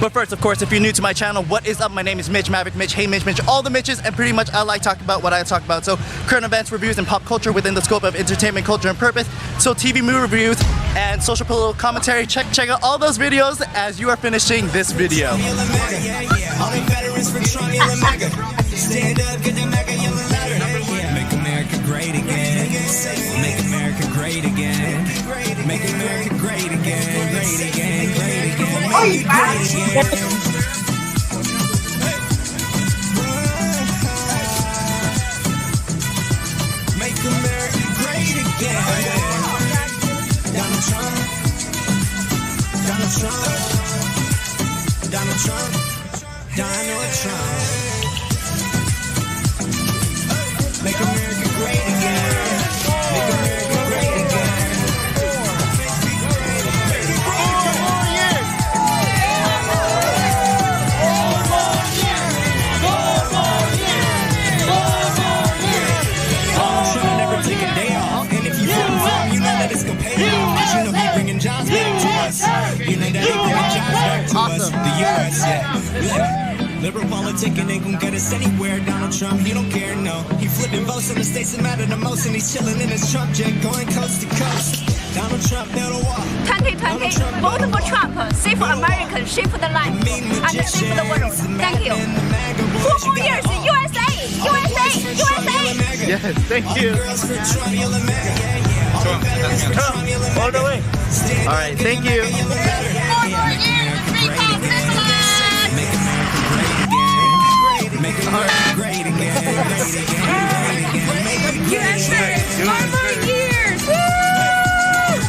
But first, of course, if you're new to my channel, what is up? My name is Mitch Maverick Mitch. Hey Mitch, all the Mitches, and pretty much I like talking about what I talk about. So current events, reviews, and pop culture within the scope of entertainment, culture, and purpose. So TV movie reviews and social political commentary. Check out all those videos as you are finishing this video. All the veterans from Trump, yell at MAGA. Stand up, get the MAGA, yell louder. Make America great again. Make America great again. Make America great again. Great again, great again. Make it great again. Make America great again. Donald Trump. Donald Trump. Donald Trump. Donald Trump. Make America great again. Make America great again. 4 more years. 4 more years. 4 more years. 4 more years. Trump never take a day off. And if you vote for him, you know that it's gonna pay off. 'Cause you know he bringing jobs back to us. You know that he bringing jobs back to us. The U.S. Yeah. Liberal politicking ain't gonna get us anywhere. Donald Trump, he don't care, no. He flipping votes in the states that matter the most, and he's chilling in his Trump jet, going coast to coast. Donald Trump built a wall. 2020, vote for Trump, save for America, save for the land, and save for the world. Thank you. 4 more years in USA, USA, USA. Yes, thank you. All the way. All right, thank you. 4 more years, because this land. Make America great again. USA, 4 more years. Woo!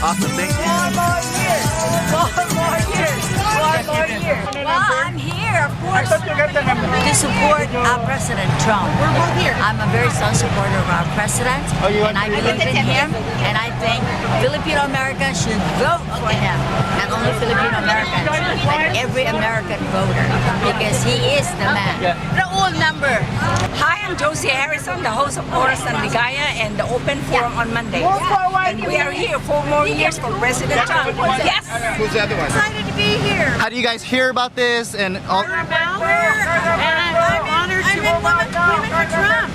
Awesome, thank you. 4 more years. 4 more years. 4 more years. Well, I'm here, of course, to support our President Trump. I'm a very strong supporter of our president, and I believe in him, and I think Filipino Americans should vote for him. Not only Filipino Americans, but every American voter, because he is the man. The old number. Hi, I'm Josie Harrison, the host of Oras and Ligaya and the Open Forum on Monday. And we are here 4 more years for President Trump. Yes. Who's the other one? Excited to be here. How do you guys hear about this and all? And I'm honored to Women for Trump.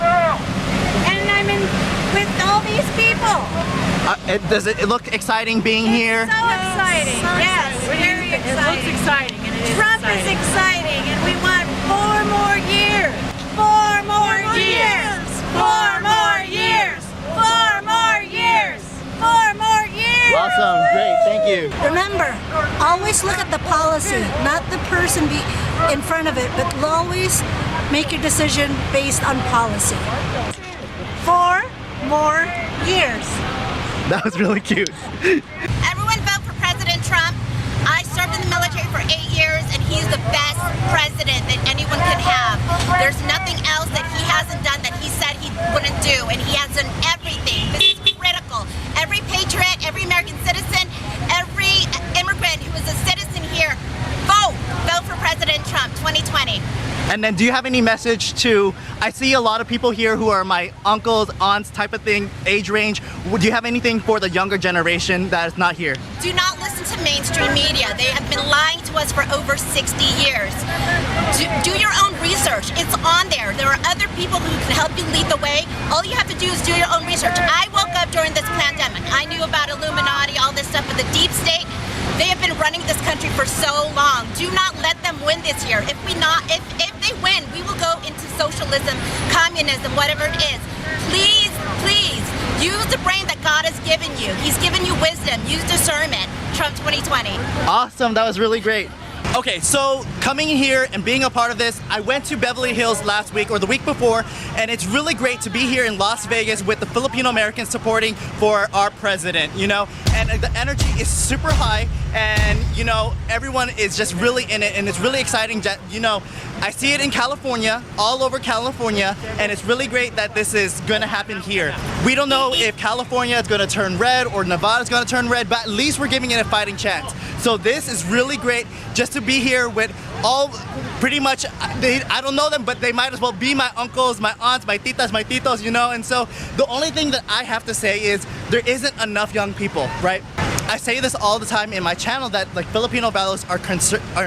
And I'm in with all these people. Does it look exciting being here? So exciting. Yes, very exciting. It looks exciting. And Trump is exciting, and we want 4 more years. 4 more years. 4 more years. 4 more years. 4 more years. Awesome, great, thank you. Remember, always look at the policy, not the person in front of it, but always make your decision based on policy. 4 more years. That was really cute. Everyone vote for President Trump. I served in the military for 8 years, and he's the best president that anyone could have. There's nothing else that he hasn't done that he said he wouldn't do, and he has done everything. This is critical. Every patriot, every American citizen, every immigrant who is a citizen here, vote for President Trump 2020. And then do you have any message to, I see a lot of people here who are my uncles, aunts type of thing, age range. Would you have anything for the younger generation that is not here? Do not listen to mainstream media. They have been lying to us for over 60 years. Do your own research. It's on there. There are other people who can help you lead the way. All you have to do is do your own research. I woke up during this pandemic. I knew about Illuminati, all this stuff, but the deep state, they have been running this country for so long. Do not let them win this year. If they win, we will go into socialism, communism, whatever it is. Please, please, use the brain that God has given you. He's given you wisdom. Use discernment. Trump 2020. Awesome. That was really great. Okay, so coming here and being a part of this, I went to Beverly Hills last week or the week before, and it's really great to be here in Las Vegas with the Filipino Americans supporting for our president, you know, and the energy is super high, and, you know, everyone is just really in it, and it's really exciting that, you know, I see it in California, all over California, and it's really great that this is going to happen here. We don't know if California is going to turn red or Nevada is going to turn red, but at least we're giving it a fighting chance. So this is really great just to be here with all pretty much, I don't know them, but they might as well be my uncles, my aunts, my titas, my titos, you know? And so the only thing that I have to say is there isn't enough young people, right? I say this all the time in my channel that like Filipino values are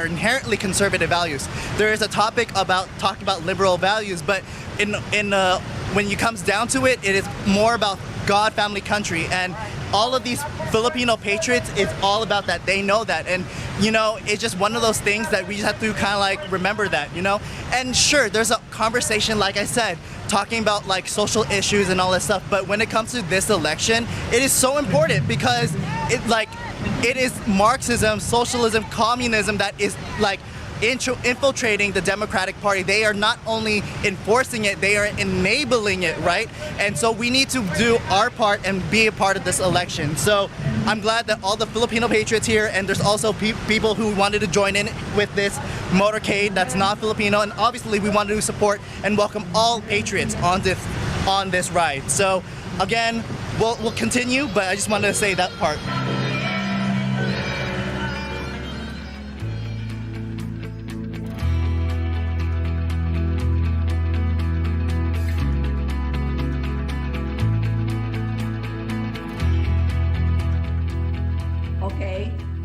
inherently conservative values. There is a topic about talking about liberal values, but when it comes down to it, it is more about God, family, country, and all of these Filipino patriots, it's all about that. They know that, and you know, it's just one of those things that we just have to kind of like remember that, you know. And sure, there's a conversation, like I said, talking about like social issues and all that stuff, but when it comes to this election, it is so important because it is Marxism, socialism, communism that is like infiltrating the Democratic Party. They are not only enforcing it, they are enabling it, right? And so we need to do our part and be a part of this election. So I'm glad that all the Filipino patriots here, and there's also people who wanted to join in with this motorcade that's not Filipino, and obviously we wanted to support and welcome all patriots on this ride. So again, we'll continue, but I just wanted to say that part.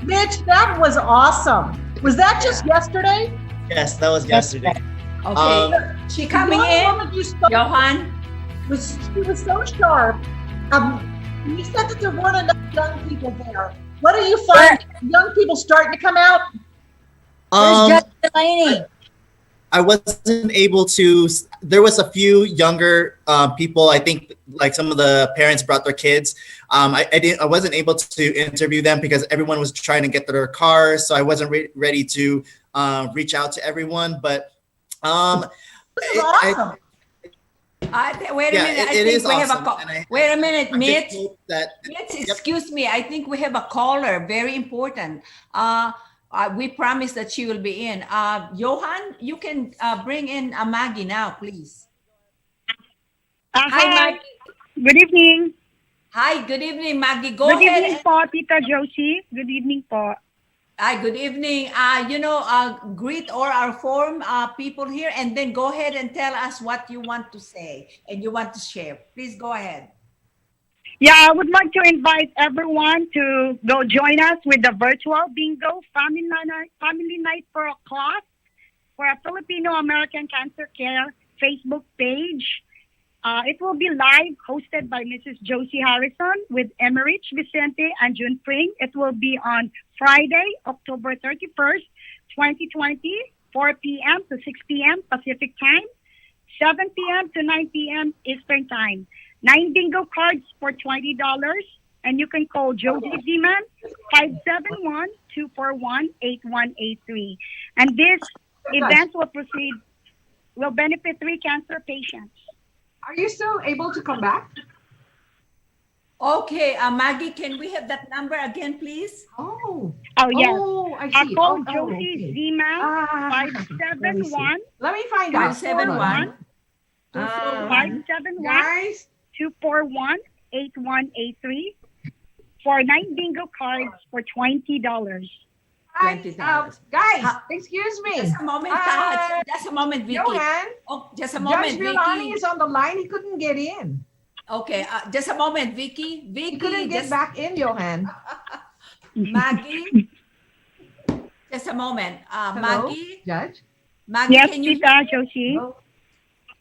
Mitch, that was awesome. Was that just yesterday? Yes, that was yesterday. Okay, she coming in. Johan? She was so sharp. You said that there weren't enough young people there. What do you find? Young people starting to come out? Where's Judge Delaney? I wasn't able to. There was a few younger people. I think like some of the parents brought their kids. I wasn't able to interview them because everyone was trying to get to their cars. So I wasn't ready to reach out to everyone. But awesome. Wait a minute. I think we have a call. Wait a minute, Mitch. Mitch, excuse me. I think we have a caller. Very important. We promised that she will be in. Johan, you can bring in Maggie now, please. Hi, Maggie. Good evening. Hi, good evening, Maggie. Go ahead. Good evening po, Tita Josie. Good evening po. Hi, good evening. Greet all our forum people here, and then go ahead and tell us what you want to say and you want to share. Please go ahead. Yeah, I would like to invite everyone to go join us with the virtual bingo family night for a cause for a Filipino American Cancer Care Facebook page. It will be live, hosted by Mrs. Josie Harrison with Emerich Vicente and June Pring. It will be on Friday, October 31st, 2020, 4 p.m. to 6 p.m. Pacific time, 7 p.m. to 9 p.m. Eastern time. 9 bingo cards for $20, and you can call Josie Zeman 571-241-8183. And this event will benefit 3 cancer patients. Are you still able to come back? Okay, Maggie, can we have that number again, please? Oh, yes. Oh, I see. Call Josie Zeman 571. Let me find out. 571. 571. Guys. 241-8183 for 9 bingo cards for $20. $20. Guys, excuse me. Just a moment, just a moment, Vicky. Johan, just a moment, Judge Vicky. Villani is on the line. He couldn't get in. Okay, just a moment, Vicky. He couldn't get back in, Johan. Maggie, just a moment. Hello, Maggie. Judge. Maggie, Yes, can you? Tita Josie. Hello?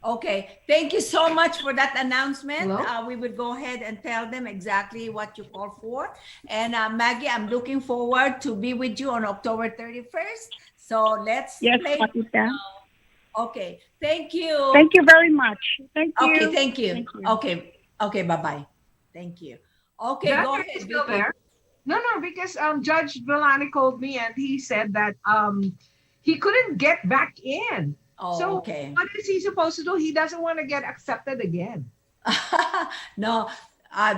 Okay, thank you so much for that announcement. Hello? We would go ahead and tell them exactly what you called for. And Maggie, I'm looking forward to be with you on October 31st. So let's Yes, play. Tita. Okay, thank you. Thank you very much. Thank you. Okay, thank you. Thank you. Okay, bye-bye. Thank you. Okay, Judge, go are ahead. you still Vicky. there? No, because Judge Villani called me and he said that he couldn't get back in. Oh, So okay. what is he supposed to do? He doesn't want to get accepted again. No,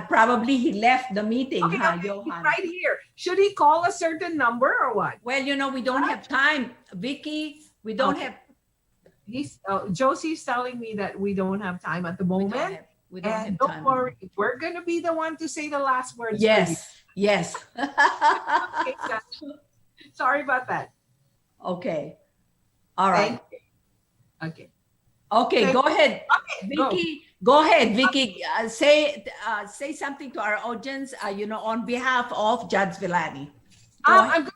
probably he left the meeting, Okay, huh, okay, he's Johan? right here. Should he call a certain number or what? Well, we don't have time. Vicky, we don't Okay. have. Josie's telling me that we don't have time at the moment. We don't And have don't time. worry, we're gonna be the one to say the last words. for you. Yes. Okay, Judge. Sorry about that. Okay. All right. Thank you. Okay. Okay, Thank go ahead. Okay, go. Vicky, go ahead, Vicky. Say something to our audience, on behalf of Judge Villani. Go ahead.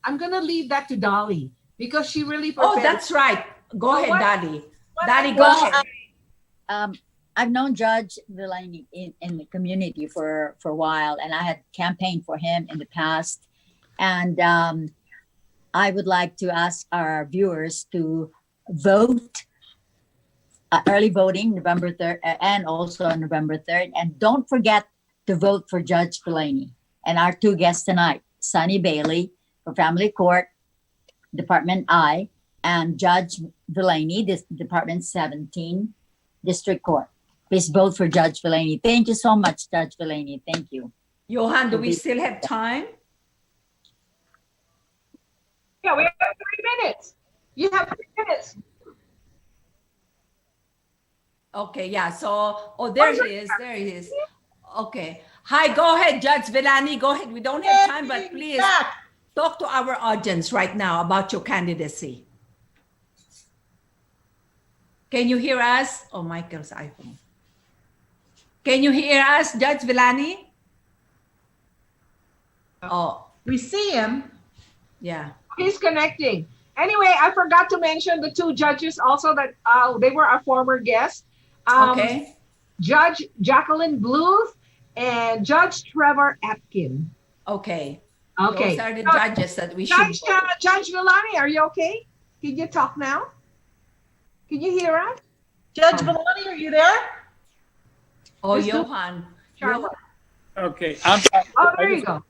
I'm gonna leave that to Dolly because she really Oh, prepared. that's right. Go So ahead, what- Daddy. what Daddy, I- go Well, ahead. I've known Judge Villani in the community for a while, and I had campaigned for him in the past. And I would like to ask our viewers to vote, early voting, November 3rd, and also on November 3rd. And don't forget to vote for Judge Villani and our two guests tonight, Sunny Bailey for Family Court, Department I, and Judge Villani, this Department 17, District Court. Please vote for Judge Villani. Thank you so much, Judge Villani. Thank you. Johan, do we still have time? Yeah, we have 3 minutes. You have 3 minutes. Okay, yeah. So, there he is. There he is. Okay. Hi, go ahead, Judge Villani. Go ahead. We don't have time, but please Back. talk to our audience right now about your candidacy. Can you hear us? Oh, Michael's iPhone. Can you hear us, Judge Villani? Oh, We see him. yeah. He's connecting. Anyway, I forgot to mention the 2 judges also that they were our former guests. Okay. Judge Jacqueline Bluth and Judge Trevor Atkin. Okay. Okay. Those are the judges that we should. Judge Villani, are you okay? Can you talk now? Can you hear us? Judge Villani, are you there? Oh, Let's do- Johan. Charlotte. Okay, I'm. Oh, there you go.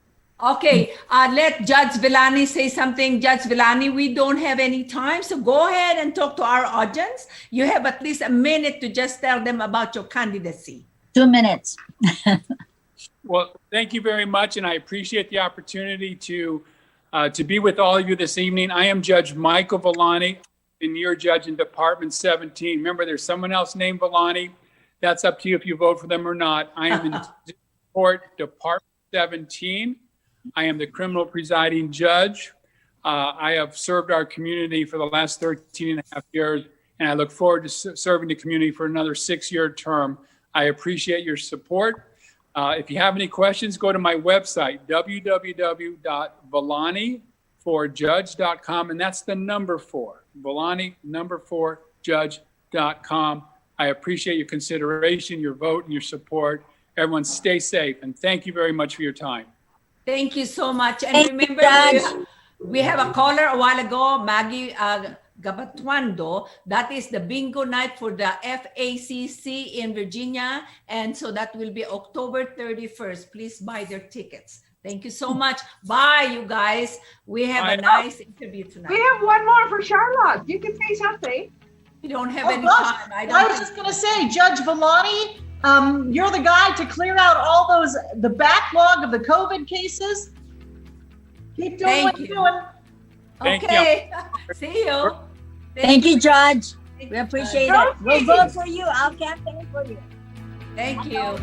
Okay, let Judge Villani say something. Judge Villani, we don't have any time, so go ahead and talk to our audience. You have at least a minute to just tell them about your candidacy. 2 minutes. Well, thank you very much, and I appreciate the opportunity to be with all of you this evening. I am Judge Michael Villani, senior judge in Department 17. Remember, there's someone else named Villani. That's up to you if you vote for them or not. I am in Court Department 17. I am the criminal presiding judge. I have served our community for the last 13 and a half years, and I look forward to serving the community for another 6-year term. I appreciate your support. If you have any questions, go to my website, www.villani4judge.com, and that's the number 4, Villani4judge.com. I appreciate your consideration, your vote, and your support. Everyone stay safe, and thank you very much for your time. Thank you so much. And Thank you, remember, Judge. we have a caller a while ago, Maggie Gabatuando. That is the bingo night for the FACC in Virginia. And so that will be October 31st. Please buy their tickets. Thank you so much. Bye, you guys. We have a nice interview tonight. We have one more for Charlotte. You can say something. We don't have Oh, any gosh. time. I was just going to say, Judge Villani, you're the guy to clear out all the backlog of the COVID cases. Keep doing Thank what you. you're doing. Thank you. Okay. See you. Thank you, Judge. Thank We you, appreciate Judge. it. We'll vote for you. I'll campaign for you. Thank you.